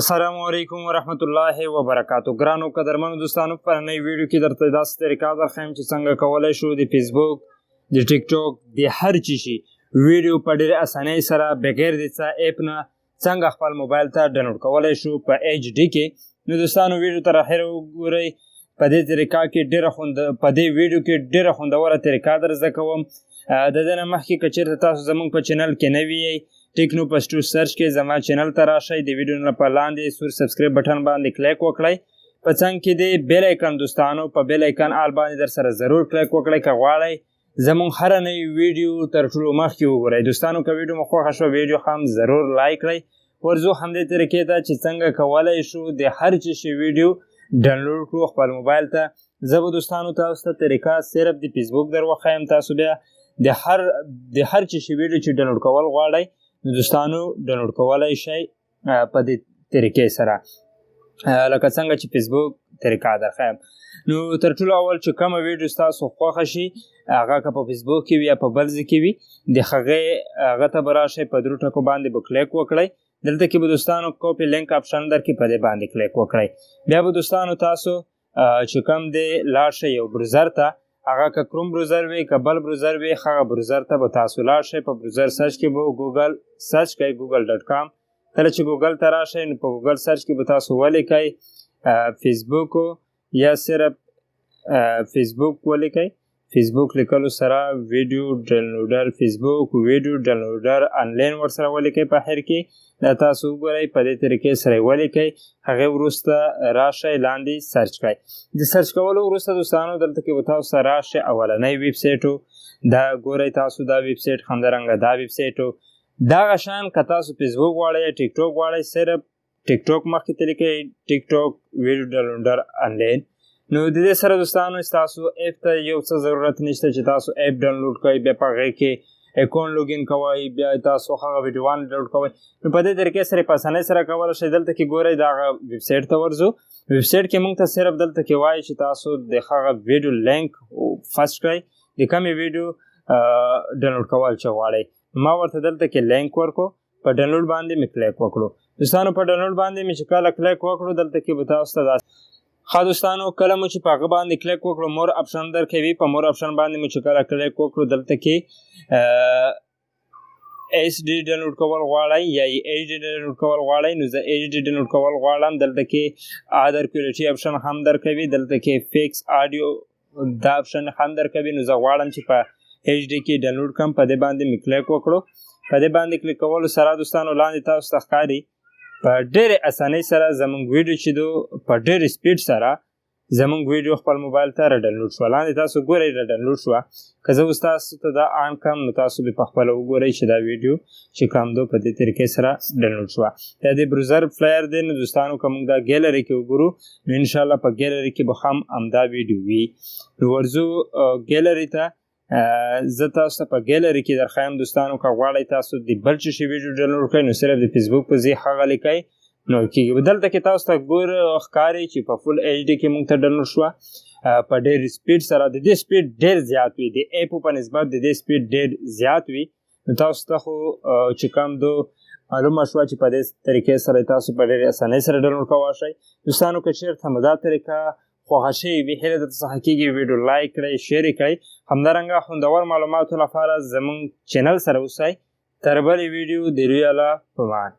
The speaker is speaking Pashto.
السلام علیکم ورحمت الله وبرکاتو. ګرانو قدرمنو دوستانو، په نوې ویډیو کې درته داسې طریقه درښیم چې څنګه کولی شو د فیسبوک، د ټیک ټاک، د هر چی شي ویډیو په ډېرې اسانۍ سره بغیر د څه اپ نه څنګه خپل موبایل ته ډاونلوډ کولی شو په ایچ ډي کې. نو دوستانو ویډیو تر اخره وګورئ. په دې طریقه کې په دې ویډیو کې ډېره خوندوره طریقه در زده کوم. د دې نه مخکې که چېرته تاسو زموږ په چینل کې نوي یئ، ټیکنو پشتو سرچ کې زما چینل ته راشئ. د ویډیو نه په لاندې سور سبسکريب بټن باندې کلیک وکړئ. په څنګ کې د بیل ایکن دوستانو په بیل ایکن آل باندې در سره ضرور کلیک وکړئ که غواړئ زموږ هره نوې ویډیو تر ټولو مخکې وګورئ. دوستانو که ویډیو مو خوښه شوه ویډیو هم ضرور لایک کړئ. ورځو همدې طریقې ته چې څنګه کولی شو د هر چی شي ویډیو ډاونلوډ کړو خپل موبایل ته. زه به دوستانو تاسو ته طریقه صرف د فیسبوک در وښیم. تاسو بیا د هر چی شي ویډیو چې ډاونلوډ کول غواړئ نو دوستانو ډاونلوډ کولی شئ په دې طریقې سره، لکه څنګه چې فیسبوک طریقه درښیم. نو تر ټولو اول چې کومه ویډیو ستاسو خوښه شي هغه که په فیسبوک کې وي یا په بل ځای کې وي د هغه ته به راشئ، په درو ټکو باندې به کلیک وکړئ. دلته کې به دوستانو کاپي لینک آپشن درکړي، په دې باندې کلیک وکړئ. بیا به دوستانو تاسو چې کوم دی لاړ شئ یو بروزر ته، هغه که کروم بروزر وي که بل بروزر وي هغه بروزر ته به تاسو لاړ شئ. په بروزر سرچ کې به ګوګل سرچ کوئ، google.com. کله چې ګوګل ته راشئ نو په ګوګل سرچ کې به تاسو ولیکئ فیسبوک یا صرف فیسبوک ولیکئ. فیسبوک لیکلو سره ویډیو ډاونلوډر، فیسبوک ویډیو ډاونلوډر آنلاین ورسره ولیکئ په اخر کې. دا تاسو وګورئ په دې طریقې سره یې ولیکئ. هغې وروسته راشئ لاندې سرچ کړئ. د سرچ کولو وروسته دوستانو دلته کې به تاسو ته راشئ اولنی ویب سایټ دا ګورئ تاسو دا ویب سایټ همدرانګه دا ویب سایټ دغه شان که تاسو فیسبوک غواړئ یا ټیک ټاک غواړئ صرف ټیک ټاک مخکې ته لیکئ ټیک ټاک ویډیو ډاونلوډر آنلاین. نو د دې سره دوستانو ستاسو اپ ته یو څه ضرورت نشته چې تاسو اپ ډاونلوډ کوئ، بیا په هغې کې اکاونټ لوګین کوئ، بیا تاسو هغه ویډیوان ډاونلوډ کوئ. نو په دې طریقې سره په اسانۍ سره کولی شئ. دلته کې ګورئ د هغه ویب سایټ ته ورځو. ویب سایټ کې موږ ته صرف دلته کې وایي چې تاسو د هغه ویډیو لینک فرسټ کړئ د کومې ویډیو ډاونلوډ کول چې غواړئ. ما ورته دلته کې لینک ورکړو، په ډاونلوډ باندې مې کلیک وکړو. دوستانو په ډاونلوډ باندې مې چې کله کلیک وکړو دلته کې به تاسو ته دوستانو کله مو چې په هغه باندې کلیک وکړو مور آپشن درکوي. په مور آپشن باندې مو چې کله کلیک وکړو دلته کې ایچ ډي ډاونلوډ کول غواړئ یا ایچ ډي ډاونلوډ کول غواړئ نو زه ایچ ډي ډاونلوډ کول غواړم. دلته کې ادر کوالټي آپشن هم درکوي، دلته کې فیکس آډیو دا آپشن هم درکوي. نو زه غواړم چې په ایچ ډي کې ډاونلوډ کړم. په دې باندې مې کلیک وکړو. په دې باندې کلیک کولو سره دوستانو لاندې تاسو ته ښکاري په ډېرې اسانۍ سره زموږ ویډیو چې دو په ډېرې سپیډ سره زموږ ویډیو خپل موبایل ته راډاونلوډ شوه. لاندې تاسو ګورئ راډاونلوډ شوه. که زه اوس تاسو ته دا آن کړم نو تاسو به پخپله وګورئ چې دا ویډیو چې کوم دو په دې طریقې سره ډاونلوډ شوه. دا د بروزر فلایر دی. نو دوستانو که موږ دا ګیلري کې وګورو نو انشاءالله په ګیلري کې به هم همدا ویډیو وي. نو ورځو ګیلري ته زه تاسو ته په ګیلري کې درښیم. دوستانو که غواړئ تاسو د بل څه شي ویډیو ډاونلوډ کړئ نو صرف د فیسبوک په ځای هغه لیکئ نو کېږي. دلته کې تاسو ته ښکاري چې په فل ایچ ډي کې موږ ته ډاونلوډ شوه په ډېر سپیډ سره. د دې سپیډ ډېر زیات وي، د اپو په نسبت د دې سپیډ ډېر زیات وي. نو تاسو ته خو چې کوم دو معلومه شوه چې په دې طریقې سره تاسو په ډېرې اسانۍ سره ډاونلوډ کولی شئ. دوستانو که چېرته مو دا طریقه خوښه شوې وي هیله درته څخه کېږي ویډیو لایک کړئ، شیر یې کړئ. همدارنګه خوندور معلوماتو لپاره زموږ چینل سره اوسئ. تر بلې ویډیو د روی الله په امان.